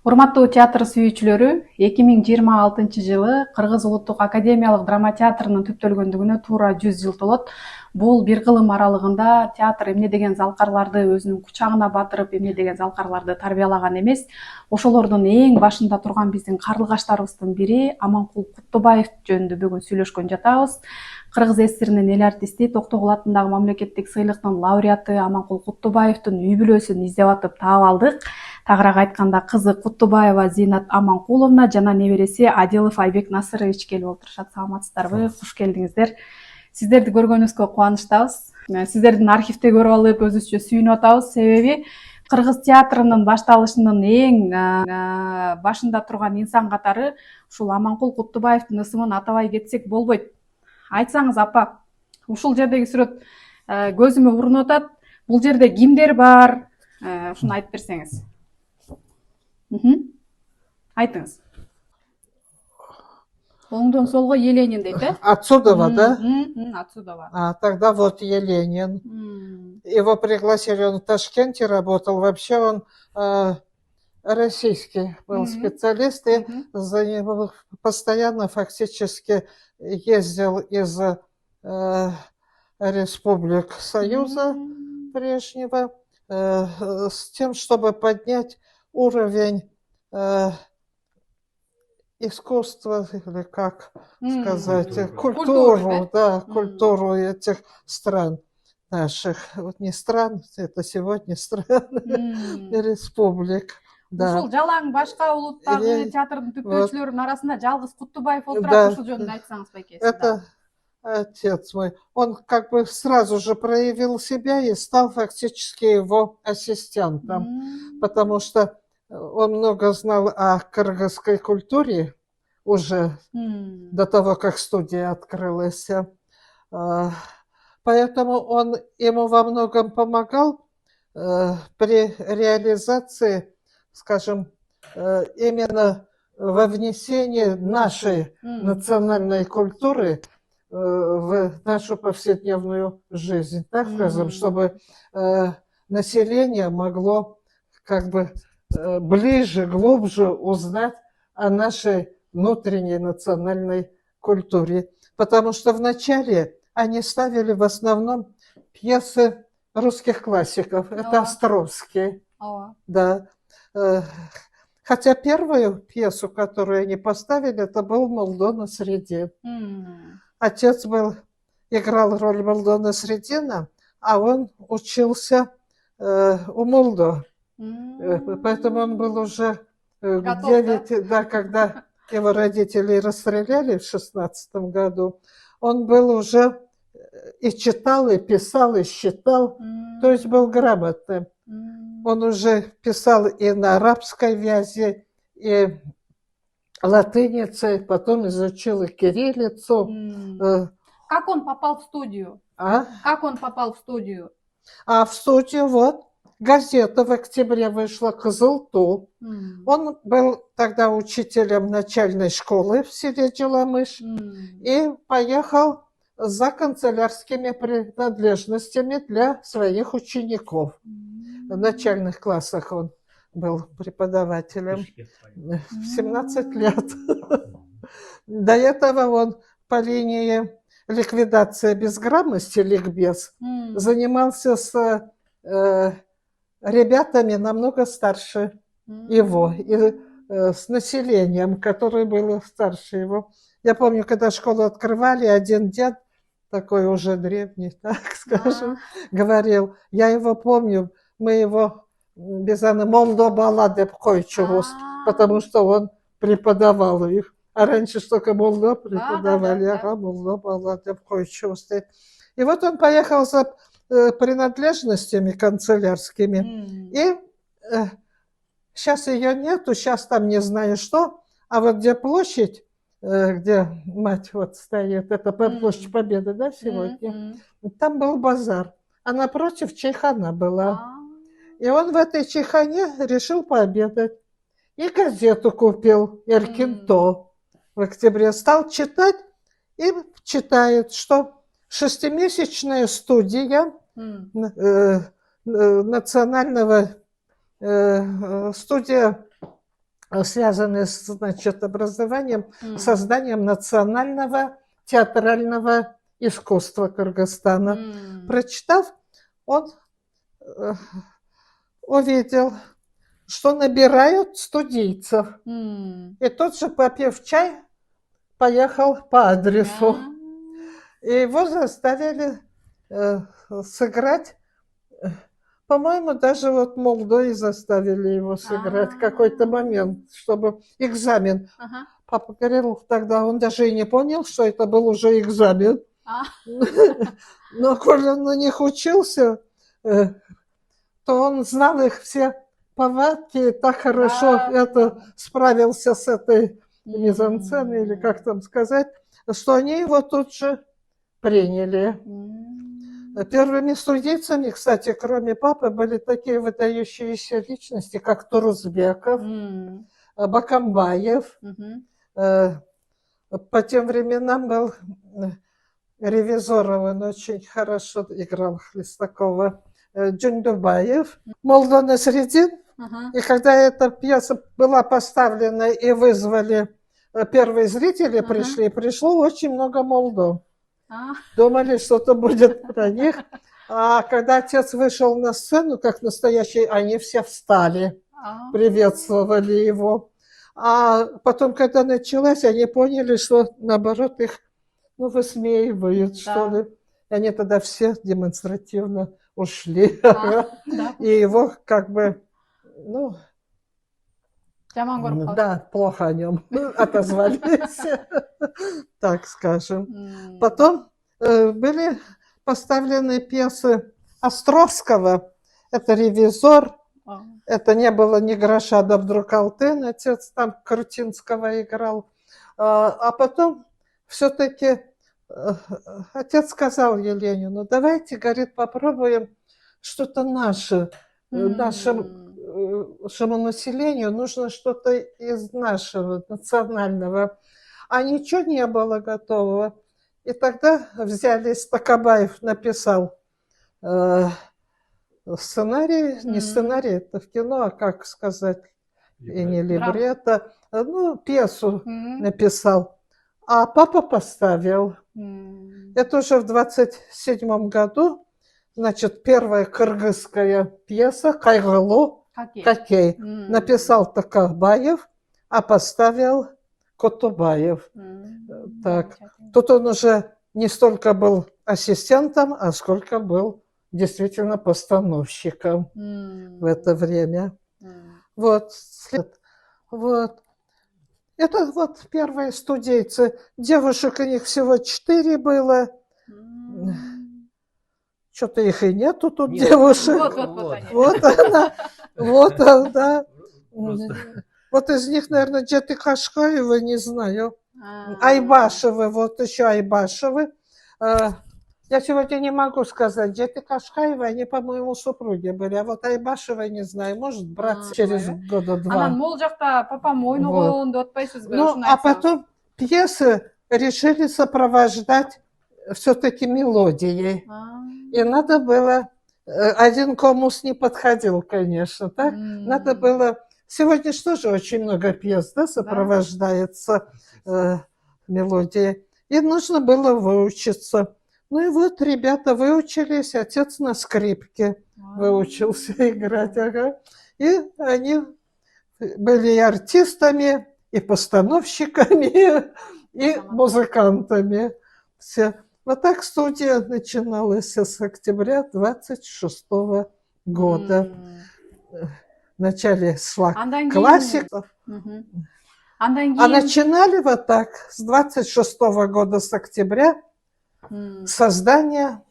Урматтуу театр сүйүүчүлөрү, 2026-жылы Кыргыз Улуттук Академиялык драма театрынын түптөлгөндүгүнө туура 100 жыл толот. Бул бир кылым аралыгында театр эмне деген залкарларды өзүнүн кучагына батырып, эмне деген залкарларды тарбиялаган эмес. Ошолордун эң башында турган биздин карлыгаштарыбыздын бири Аманкул Куттубаев жөнүндө бүгүн сүйлөшкөн жатабыз. Кыргыз ССРнин эл артисти, Токтогул атындагы мамлекеттик сыйлыктын лауреаты Аманкул Куттубаевдин үй бүлөсүн издеп атып таап алдык. Тагыраак айтканда, кызы Куттубаева Зинат Аманкуловна жана небереси Адилов Айбек Насырович келип отурушат. Саламатсыздарбы? Куш келдиңиздер. Сиздерди көргөнүбүзгө кубанычтабыз. Сиздердин архивде көрүп алып өзүбүзчө сүйүнүп атабыз. Себеби Кыргыз театрынын башталышынын эң башында турган инсан катары ушул Аманкул Куттубаевдин ысымын атабай кетсек болбойт. Айтсаңыз, апа, ушул жердеги сүрөт көзүмө урунуп атат. Бул жерде кимдер бар? Ушуну айтып берсеңиз. Айтыңыз. Оңдон солго Еленин дейт, Отсюда, да? Отсюда. Тогда вот Еленин. Его пригласили, он в Ташкенте работал. Вообще он российский был специалист и занимал, постоянно фактически ездил из республик Союза прежнего с тем, чтобы поднять уровень искусства, или как сказать, культуру, да, культуру этих стран наших. Вот не стран, это сегодня страны, республик. Да. Ушул жалаң башка улуттагы театрдын түптөөчүлөрүнүн арасында жалгыз Куттубаев отурат. Ушул жөнүндө айтсаңыз байке. Это отец мой. Он как бы сразу же проявил себя и стал фактически его ассистентом, потому что он много знал о кыргызской культуре уже до того, как студия открылась. Поэтому он ему во многом помогал при реализации, скажем, именно во внесении нашей национальной культуры в нашу повседневную жизнь, так скажем, чтобы население могло как бы ближе, глубже узнать о нашей внутренней национальной культуре. Потому что вначале они ставили в основном пьесы русских классиков. Это Островский. Да. Хотя первую пьесу, которую они поставили, это был «Молдона Средин». Отец играл роль Молдона Средина, а он учился у Молдо. Поэтому он был уже 9, да, когда его родители расстреляли в 16 году, он был уже и читал, и писал, и считал, то есть был грамотным. Он уже писал и на арабской вязи, и латиницей, потом изучил и кириллицу. Как он попал в студию? Как он попал в студию? В студию вот. Газета в октябре вышла «Кызылту». Он был тогда учителем начальной школы в селе Челомыш и поехал за канцелярскими принадлежностями для своих учеников. В начальных классах он был преподавателем в 17 лет. До этого он по линии ликвидации безграмотности, ликбез, занимался с ребятами намного старше его, и с населением, которое было старше его. Я помню, когда школу открывали, один дед, такой уже древний, так скажем, говорил, я его помню, мы его безаны Молдо бала деп койчубуз, потому что он преподавал их. А раньше только Молдо преподавали, Молдо бала деп койчубуз. И вот он поехал за принадлежностями канцелярскими. И сейчас ее нету, сейчас там не знаю что, а вот где площадь, где мать вот стоит, это площадь Победы, да, сегодня, там был базар, а напротив чайхана была. И он в этой чайхане решил пообедать. И газету купил, Эркинто, в октябре. Стал читать, и читает, что 6-месячная студия национального, студия связанные с, значит, образованием, созданием национального театрального искусства Кыргызстана. Прочитав, он увидел, что набирают студийцев. И тот же, попив чай, поехал по адресу. И его заставили сыграть, по-моему, даже вот Молдой заставили его сыграть в какой-то момент, чтобы экзамен. Папа говорил тогда, он даже и не понял, что это был уже экзамен. Но коли он на них учился, то он знал их все повадки, и так хорошо справился с этой мизансценой, или как там сказать, что они его тут же приняли. Первыми студийцами, кстати, кроме папы, были такие выдающиеся личности, как Турузбеков, Бакамбаев. По тем временам был Ревизоров, он очень хорошо играл Хлестакова, Джундубаев, Молдо Насредин. И когда эта пьеса была поставлена и вызвали, первые зрители пришли, пришло очень много молдов. Думали, что-то будет про них. А когда отец вышел на сцену, как настоящий, они все встали, приветствовали его. А потом, когда началось, они поняли, что, наоборот, их высмеивают, что ли. И они тогда все демонстративно ушли. И его как бы, да, плохо о нем отозвались, так скажем. Потом были поставлены пьесы Островского. Это «Ревизор». Это не было ни гроша, да вдруг Алтын, отец там Крутинского играл. А потом все-таки отец сказал Елене, давайте, говорит, попробуем что-то наше, нашему населению нужно что-то из нашего национального. А ничего не было готового. И тогда взялись, Такабаев написал сценарий, не сценарий, это в кино, а как сказать, и не либретто, пьесу написал. А папа поставил. Это уже в 27-м году, значит, первая кыргызская пьеса «Кайгылу Какей» написал Такабаев, а поставил Котубаев. Так. Тут он уже не столько был ассистентом, а сколько был действительно постановщиком в это время. Вот. Это вот первые студийцы. Девушек у них всего 4 было. Что-то их и нету тут, девушек. Вот она. Вот из них, наверное, Джеты Кашкаева, не знаю. Айбашевы, вот еще Айбашевы. Я сегодня не могу сказать, Джеты Кашкаева, они, по-моему, супруги были. А вот Айбашева, не знаю, может, брат через года 2. А потом пьесы решили сопровождать все-таки мелодией. И надо было... Один комус не подходил, конечно, так? Надо было... Сегодня что же очень много пьес, да, сопровождается мелодией. И нужно было выучиться. Ну и вот ребята выучились, отец на скрипке выучился играть. И они были и артистами, и постановщиками, и музыкантами. Все. Вот так студия начиналась с октября 26 года. Вначале шла классика. А начинали вот так с 26 года, с октября, создание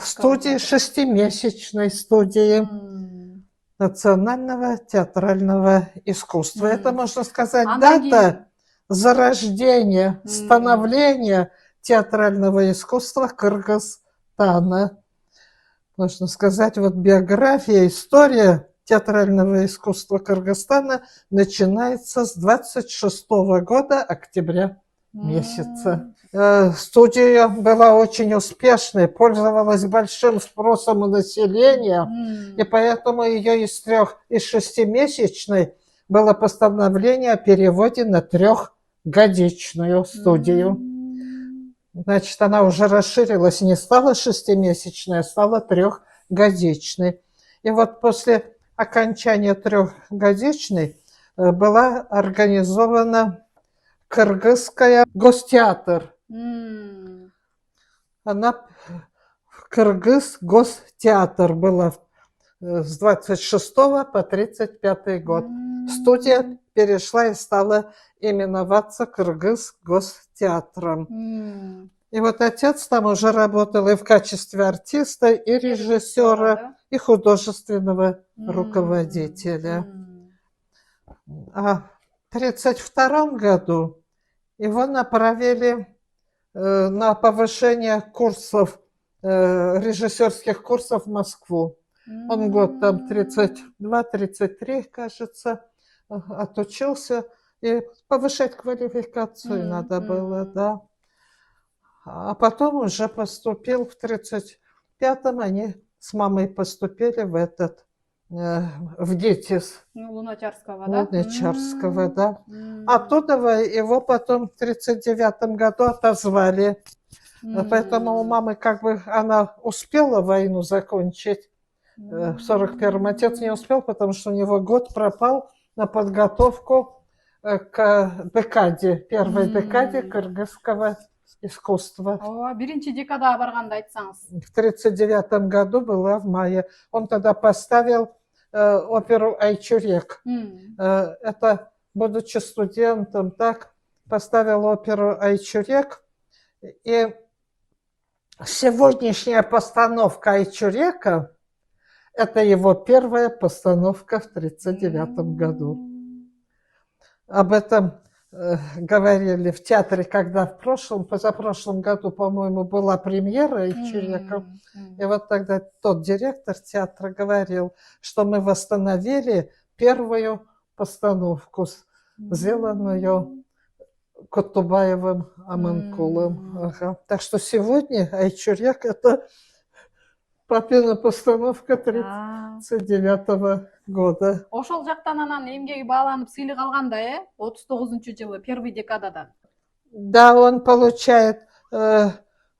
студии, 6-месячной студии национального театрального искусства. Это, можно сказать, дата зарождения, становления театрального искусства Кыргызстана. Можно сказать, вот биография, история театрального искусства Кыргызстана начинается с 26 года, октября месяца. Студия была очень успешной, пользовалась большим спросом у населения, и поэтому ее из 6-месячной было постановление о переводе на 3-годичную студию. Значит, она уже расширилась, не стала 6-месячной, а стала 3-годичной. И вот после окончания 3-годичной была организована Кыргызская гостеатр. Она Кыргыз гостеатр была с 26 по 35 год. Студия перешла и стала именоваться Кыргыз гостеатром. И вот отец там уже работал и в качестве артиста, и режиссера, да? и художественного руководителя. А в 1932 году его направили на повышение курсов, режиссерских курсов в Москву. Он год там 32-33, кажется, отучился, и повышать квалификацию надо было, да. А потом уже поступил в 1935-м, они с мамой поступили в этот, в ГИТИС. Луначарского, да? Луначарского, да. Оттуда его потом в 1939 году отозвали. Поэтому у мамы как бы она успела войну закончить. В 1941-м отец не успел, потому что у него год пропал на подготовку к декаде, первой декаде кыргызского искусства. Биринчи декада барганда айтсаңыз. В 1939 году была в мае. Он тогда поставил оперу «Айчурек». Это, будучи студентом, так, поставил оперу «Айчурек». И сегодняшняя постановка «Айчурека» – это его первая постановка в 1939 году. Об этом говорили в театре, когда в позапрошлом году, по-моему, была премьера «Айчурека». И вот тогда тот директор театра говорил, что мы восстановили первую постановку, сделанную Кутубаевым Аманкулом. Ага. Так что сегодня «Айчурек» – это папина постановка 1939 года. Ошол жактан анан эмгеги бааланып сыйлык алганда, 39-жылы, первый декададан. Да, он получает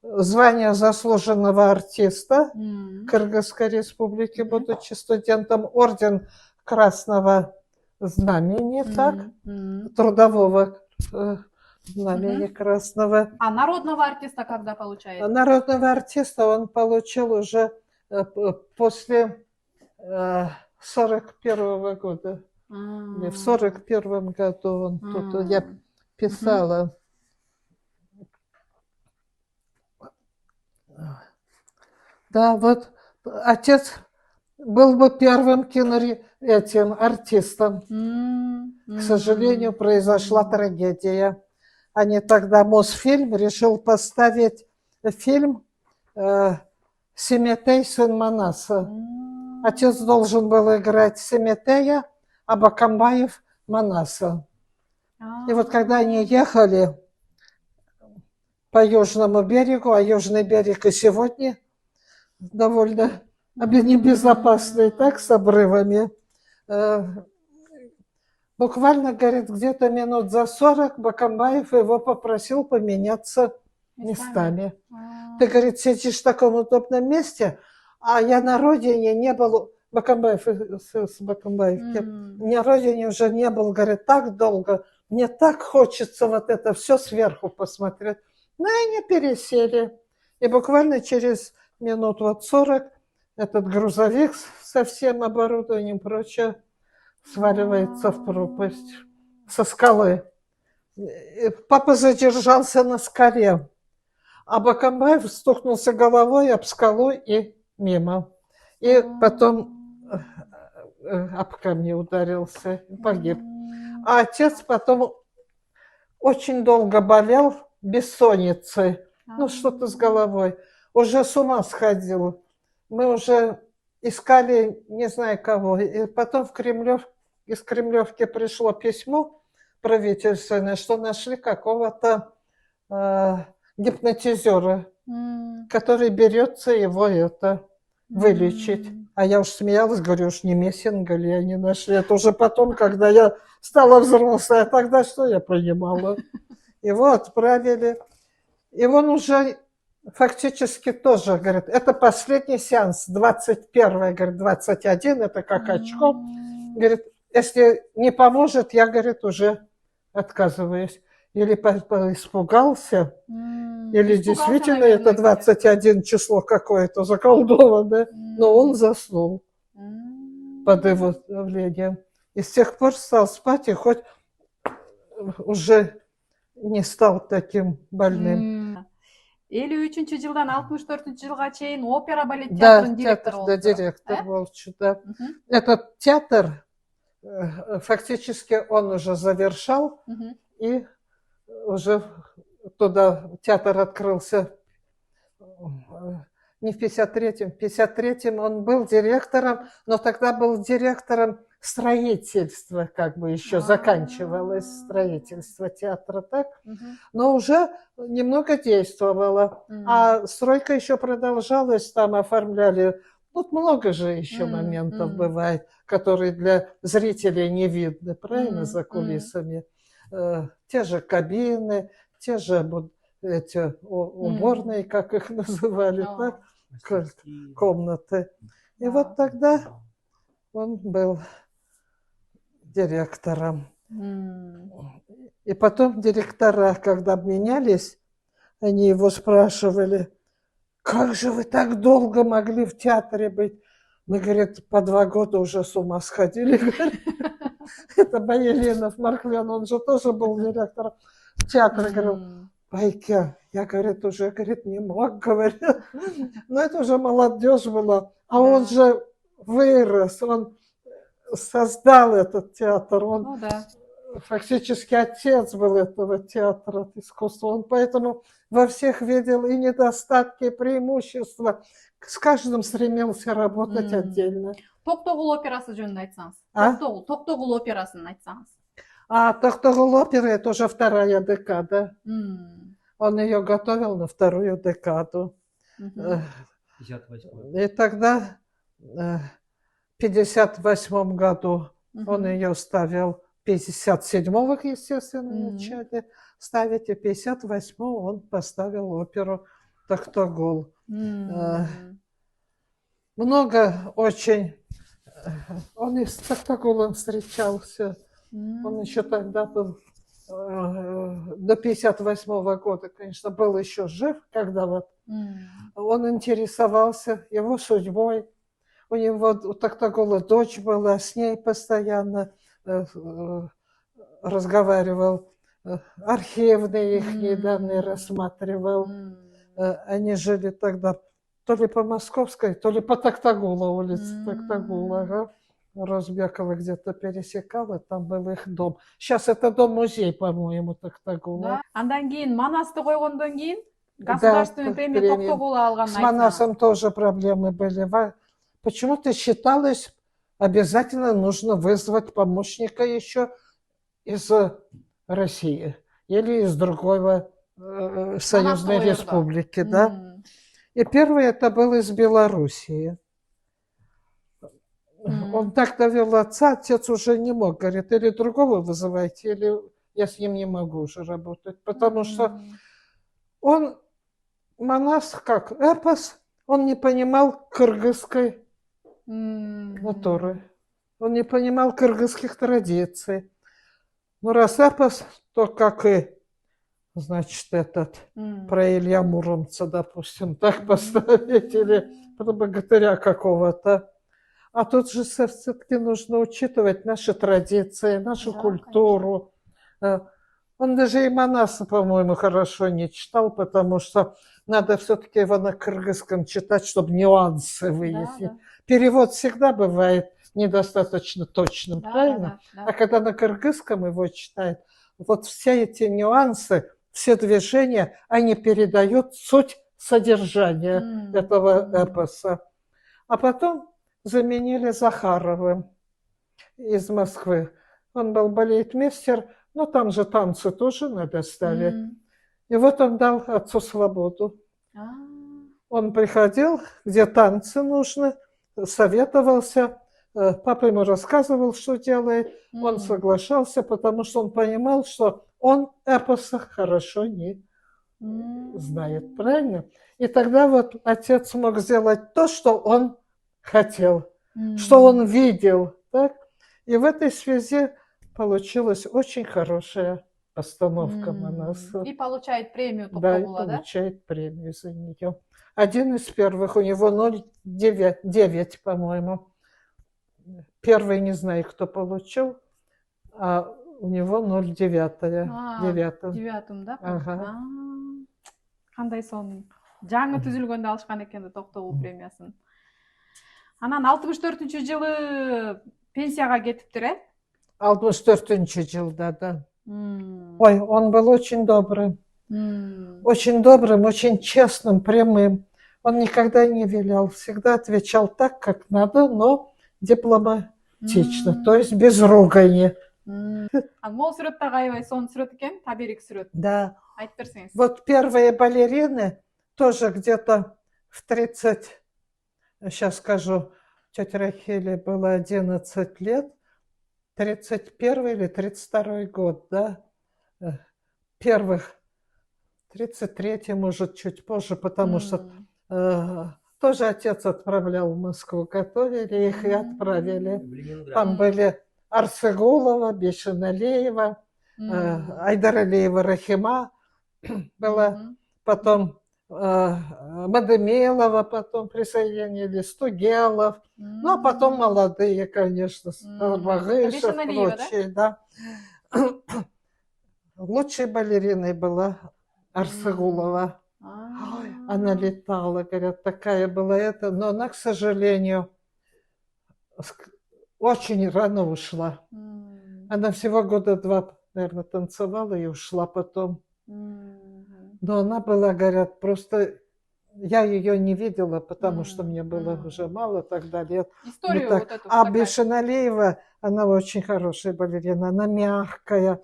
звание заслуженного артиста Кыргызской республики, будучи студентом, орден Красного Знамени, так, трудового знамени красного. А народного артиста когда получает? Народного артиста он получил уже после 41-го года. В 41-м году он тут, я писала. Да, вот отец был бы первым этим артистом. К сожалению, произошла трагедия. Они тогда, Мосфильм, решил поставить фильм «Семетей, сын Манаса». Отец должен был играть Семетея, а Бакамбаев – Манаса. И вот когда они ехали по Южному берегу, а Южный берег и сегодня довольно небезопасный, так, с обрывами, буквально, говорит, где-то минут за 40 Бакамбаев его попросил поменяться местами. Ты, говорит, сидишь в таком удобном месте, а я на родине не был, Бакамбаев, на родине уже не был, говорит, так долго, мне так хочется вот это все сверху посмотреть. Ну, и они пересели. И буквально через минут 40 этот грузовик со всем оборудованием и прочее сваливается в пропасть со скалы. И папа задержался на скале, а Бакамбаев стукнулся головой об скалу и мимо. И потом об камни ударился, погиб. А отец потом очень долго болел бессонницей, ну что-то с головой, уже с ума сходил. Мы уже искали не знаю кого. И потом из Кремлевки пришло письмо правительственное, что нашли какого-то гипнотизера, который берется его вылечить. А я уж смеялась, говорю, уж не Мессинга ли они нашли. Это уже потом, когда я стала взрослой, а тогда что я понимала? Его отправили. И он уже фактически тоже, говорит, это последний сеанс, 21, говорит, 21, это как очко. Говорит, если не поможет, я, говорит, уже отказываюсь. Или испугался, или Испугался, действительно наверное, это 21 число какое-то заколдованное, но он заснул под его давлением. И с тех пор стал спать, и хоть уже не стал таким больным. 53 жылдан 64 жылга чейин опера балет Да, театрынын театр, директору да, болуп турат. директор Волчу, да. Этот театр, фактически он уже завершал, и уже туда театр открылся не в 53-м. В 53-м он был директором, но тогда был директором строительства, как бы еще заканчивалось строительство театра, так? Но уже немного действовало. А стройка еще продолжалась, там оформляли. Тут много же еще моментов бывает, которые для зрителей не видны, правильно, за кулисами. Те же кабины, те же эти уборные, как их называли, так? Комнаты. И вот тогда он был директором. И потом директора, когда обменялись, они его спрашивали, как же вы так долго могли в театре быть? Мы, говорит, по 2 года уже с ума сходили. Это Боеленов Марклен, он же тоже был директором театра. Говорил, Байке, я, говорит, уже, говорит, не мог, говорит. Но это уже молодежь была. А он же вырос, он создал этот театр. Он фактически отец был этого театра искусства. Он поэтому во всех видел и недостатки, и преимущества. С каждым стремился работать отдельно. Токтогул операсы жөнүндө айтсаңыз. Токтогул операсын айтсаңыз. А Токтогул опера, это уже 2-я декада. Он ее готовил на 2-ю декаду. И тогда в 58 году он ее ставил, 57-го, естественно, начали ставить, и в 58-м он поставил оперу Токтогул. Много очень. Он и с Токтогулом встречался. Он еще тогда был, до 58-го года, конечно, был еще жив, когда вот он интересовался его судьбой. У него, у Токтогула дочь была, с ней постоянно разговаривал, архивные их данные рассматривал. Они жили тогда то ли по Московской, то ли по Токтогула, улице Токтогула. Ага. Розбекова где-то пересекала, там был их дом. Сейчас это дом-музей, по-моему, Токтогула. Андан кийин Манасты койгондон кийин государственный премия Токтогула алганын С Манасом тоже проблемы были. Почему-то считалось, обязательно нужно вызвать помощника еще из России или из другой союзной республики. Да? И первый это был из Белоруссии. Он так довел отца, отец уже не мог, говорит, или другого вызывайте, или я с ним не могу уже работать. Потому что он, Манас, как эпос, он не понимал кыргызской натуры, он не понимал кыргызских традиций. Ну, раз эпос, то как и, значит, этот, про Илья Муромца, допустим, так поставить, или про богатыря какого-то. А тут же все-таки нужно учитывать наши традиции, нашу культуру. Он даже и Манаса, по-моему, хорошо не читал, потому что надо все-таки его на кыргызском читать, чтобы нюансы выяснить. Перевод всегда бывает недостаточно точным, правильно? А когда на кыргызском его читают, вот все эти нюансы, все движения, они передают суть содержания этого эпоса. А потом заменили Захаровым из Москвы. Он был балетмейстер, но там же танцы тоже надо ставить. И вот он дал отцу свободу. Он приходил, где танцы нужны, советовался, папа ему рассказывал, что делает, он соглашался, потому что он понимал, что он эпоса хорошо не знает, правильно? И тогда вот отец мог сделать то, что он хотел, что он видел, так? И в этой связи получилась очень хорошая постановка на нас. И получает премию Да, и Токтогула, да? получает премию за нее. Один из первых, у него 0,9, по-моему. Первый не знаю, кто получил, а у него 0,9. Девятым, да? Ага. Кандай сон жаңы түзүлгөндө алышкан экен да Токтогул премиясын. Анан 64-жылы пенсияга кетиптир, 64 жылда, да. Ой, он был очень добрым. Очень добрым, очень честным, прямым. Он никогда не вилял, всегда отвечал так, как надо, но дипломатично, то есть без ругани. Мол сүрөттө аябай сонун сүрөт экен, таберик сүрөт. Да. Айтып берсеңиз. Вот первые балерины тоже где-то в 30, сейчас скажу, тете Рахиле было 11 лет, 31 или 32 год, да? Первых 33, может, чуть позже, потому что тоже отец отправлял в Москву, готовили их и отправили. Там были Арсыгулова, Бешеналеева, Айдаралиева Рахима была, потом Мадемелова, потом присоединились, Тугелов, ну, а потом молодые, конечно, Багышев, прочие, да. Лучшей балериной была Арсыгулова. Ой, она летала, говорят, такая была это, но она, к сожалению, очень рано ушла. Она всего года 2, наверное, танцевала и ушла потом. Но она была, говорят, просто я ее не видела, потому что мне было уже мало тогда лет. Историю так. вот эту. А Бешеналеева, она очень хорошая балерина, она мягкая.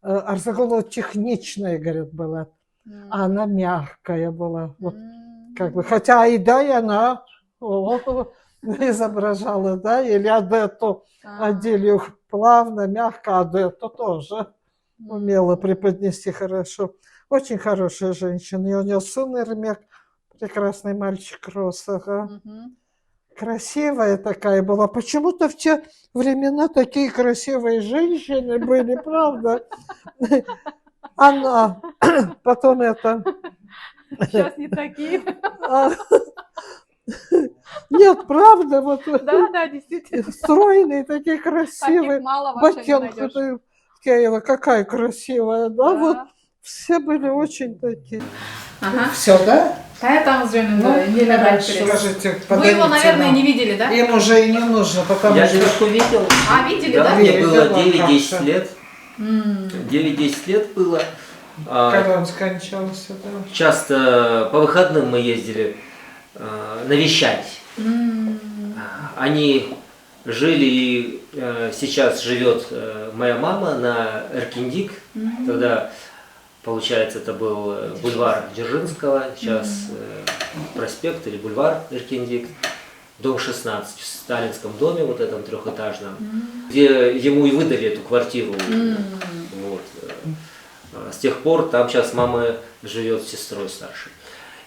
Арзагулова техничная, говорят, была. А она мягкая была. Вот, как бы. Хотя Айда и она изображала, да, или Адетту Аделию плавно, мягко, Адетту тоже умела преподнести хорошо. Очень хорошая женщина. И у нее сын Эрмек, прекрасный мальчик рос. Ага. Красивая такая была. Почему-то в те времена такие красивые женщины были, правда? Она потом это... Сейчас не такие. Нет, правда, вот Да, действительно. стройные, такие красивые. Таких мало вообще не найдешь. Ботенка какая красивая, да? Вот все были очень такие. Ага. Все, да? Таятаңыз жөнүндө эмнелерди айтып бересиз? Скажите, Вы его, наверное, не видели, да? Им уже и не нужно, потому Я что... девушку видел. Видели, Да, да? мне было Видела, 9-10 как-то. лет. 9-10 лет было. Когда он скончался, да. Часто по выходным мы ездили навещать. Они жили, и сейчас живет моя мама на Эркиндик. Тогда, получается, это был бульвар Дзержинского, сейчас проспект или бульвар Эркиндик. Дом 16 в сталинском доме, вот этом трехэтажном, где ему и выдали эту квартиру. Вот. С тех пор там сейчас мама живет с сестрой старшей.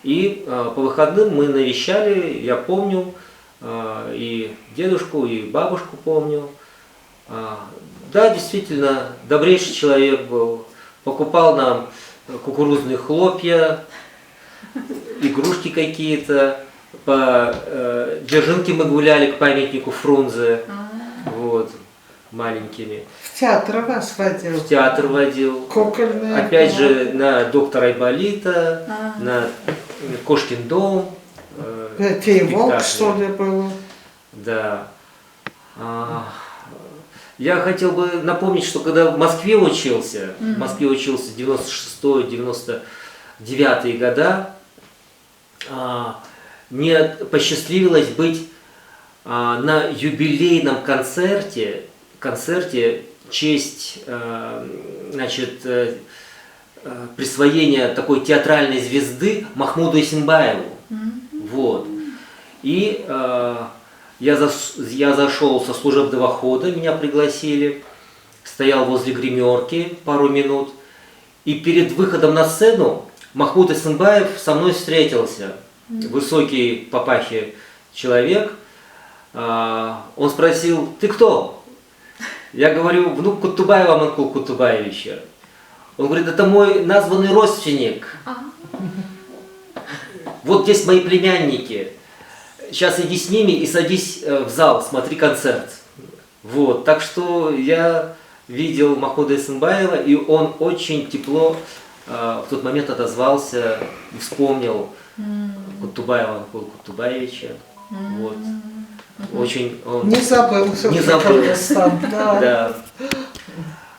И по выходным мы навещали, я помню, и дедушку, и бабушку помню. Да, действительно, добрейший человек был. Покупал нам кукурузные хлопья, игрушки какие-то. По Дзержинке мы гуляли к памятнику Фрунзе, вот, маленькими. В театр вас водил? В театр водил. Кукольный. Опять же, на доктора Айболита, на Кошкин дом. Фейволк, что ли, было? Да. Я хотел бы напомнить, что когда в Москве учился, 96-99 года, мне посчастливилось быть на юбилейном концерте в честь, значит, присвоения такой театральной звезды Махмуду Исимбаеву. Вот. И Я зашел со служебного хода, меня пригласили, стоял возле гримерки пару минут. И перед выходом на сцену Махмуд Эсенбаев со мной встретился. Высокий папахи человек. Он спросил: ты кто? Я говорю: внук Кутубаева Аманкула Кутубаевича. Он говорит: это мой названный родственник. Вот здесь мои племянники. Сейчас иди с ними и садись в зал, смотри концерт. Вот, так что я видел Махмуда Эсенбаева, и он очень тепло в тот момент отозвался и вспомнил Кутубаева Аманкула Кутубаевича. Вот. Очень он Не забыл. не забыл. Да. Да.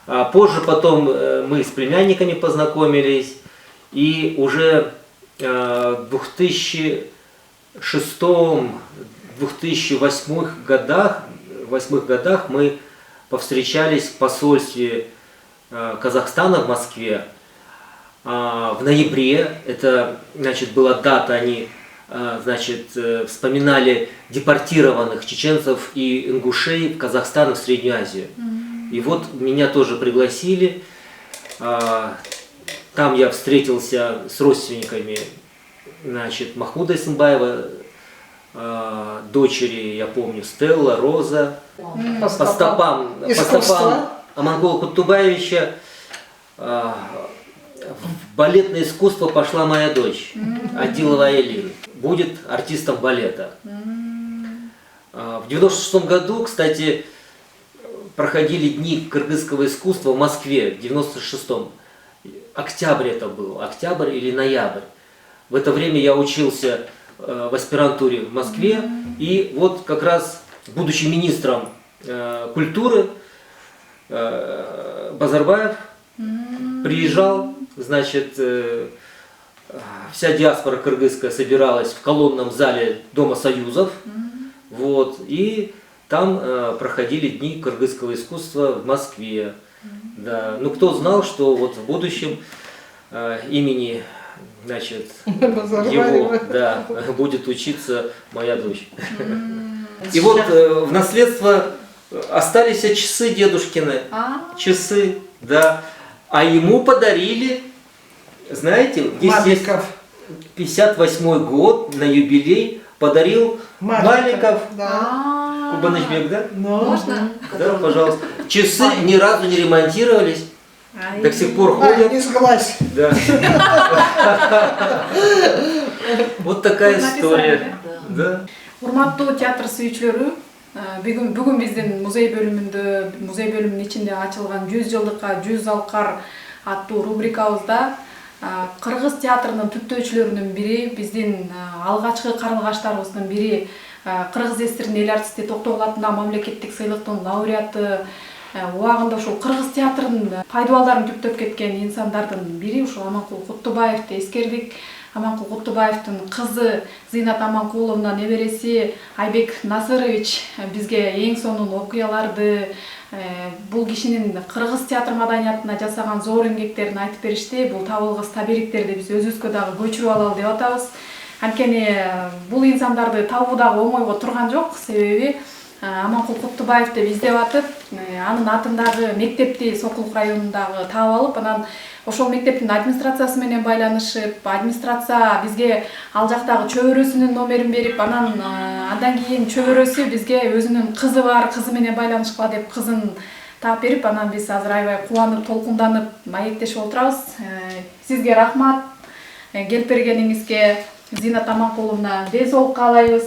А позже потом мы с племянниками познакомились, и уже в 2006-2008 годах мы повстречались в посольстве Казахстана в Москве. В ноябре, это, значит, была дата, они, значит, вспоминали депортированных чеченцев и ингушей в Казахстан и в Среднюю Азию. И вот меня тоже пригласили. Там я встретился с родственниками, значит, Махмуда Эсенбаева, дочери, я помню, Стелла, Роза, по стопам Аманкула Кутубаевича. В балетное искусство пошла моя дочь, Адилова Айли, будет артистом балета. В 96 году, кстати, проходили дни кыргызского искусства в Москве, в 96-м. Октябрь это был, октябрь или ноябрь. В это время я учился в аспирантуре в Москве, и вот как раз, будучи министром культуры, Базарбаев приезжал, значит, вся диаспора кыргызская собиралась в колонном зале Дома Союзов, вот, и там проходили дни кыргызского искусства в Москве. Да. Ну, кто знал, что вот в будущем имени, значит, его, да, будет учиться моя дочь. И вот в наследство остались часы дедушкины. Часы, да. А ему подарили, знаете, здесь есть 58-й год, на юбилей подарил Маликов. Кубанычбек, да? Можно? Да, пожалуйста. Часы ни разу не ремонтировались. До сих пор ходят. Не сглазь. Да. Вот такая история. Да. Урматтуу театр сүйүүчүлөрү, бүгүн биздин музей бөлүмүнүн ичинде ачылган 100 жылдыкка 100 залкар аттуу рубрикабызда кыргыз театрынын түптөөчүлөрүнүн бири, биздин алгачкы карлыгаштарыбыздын бири, кыргыз эстеринин эл артисти Токтогул атындагы мамлекеттик сыйлыктын лауреаты, убагында ушул кыргыз театрынын пайдубалдарын түптөп кеткен инсандардын бири ушул Аманкул Куттубаевди эскердик. Аманкул Куттубаевдин кызы Зыйнат Аманкуловна, небереси Айбек Насырович бизге эң сонун окуяларды, бул кишинин кыргыз театр маданиятына жасаган зор эмгектерин айтып беришти. Бул табылгыс табириктерди биз өзүбүзгө дагы көчүрүп алалы деп атабыз. Анткени бул инсандарды табуу дагы оңойго турган жок. Себеби Аманкул Куттубаев деп издеп атып, анын атындагы мектепти Сокулук районундагы таап алып, анан ошол мектептин администрациясы менен байланышып, администрация бизге ал жактагы чөбөрөсүнүн номерин берип, андан кийин чөбөрөсү бизге өзүнүн кызы бар, кызы менен байланышкыла деп кызын таап берип, анан биз азыр аябай кубанып, толкунданып маектешип отурабыз. Сизге рахмат. Келип бергениңизге Зыйнат Аманкуловна ден соолук каалайбыз.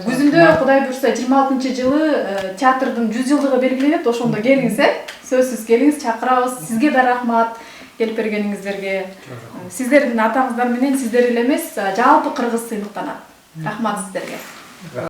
Күзүндө Кудай буйрса 26-жылы театрдын 100 жылдыгы белгиленет. Ошондо келиңиз, сөзсүз келиңиз, чакырабыз. Сизге да рахмат келип бергениңиздерге. Сиздердин атаңыздар менен сиздер эле эмес, жалпы кыргыз сыйлыктанат. Рахмат сиздерге.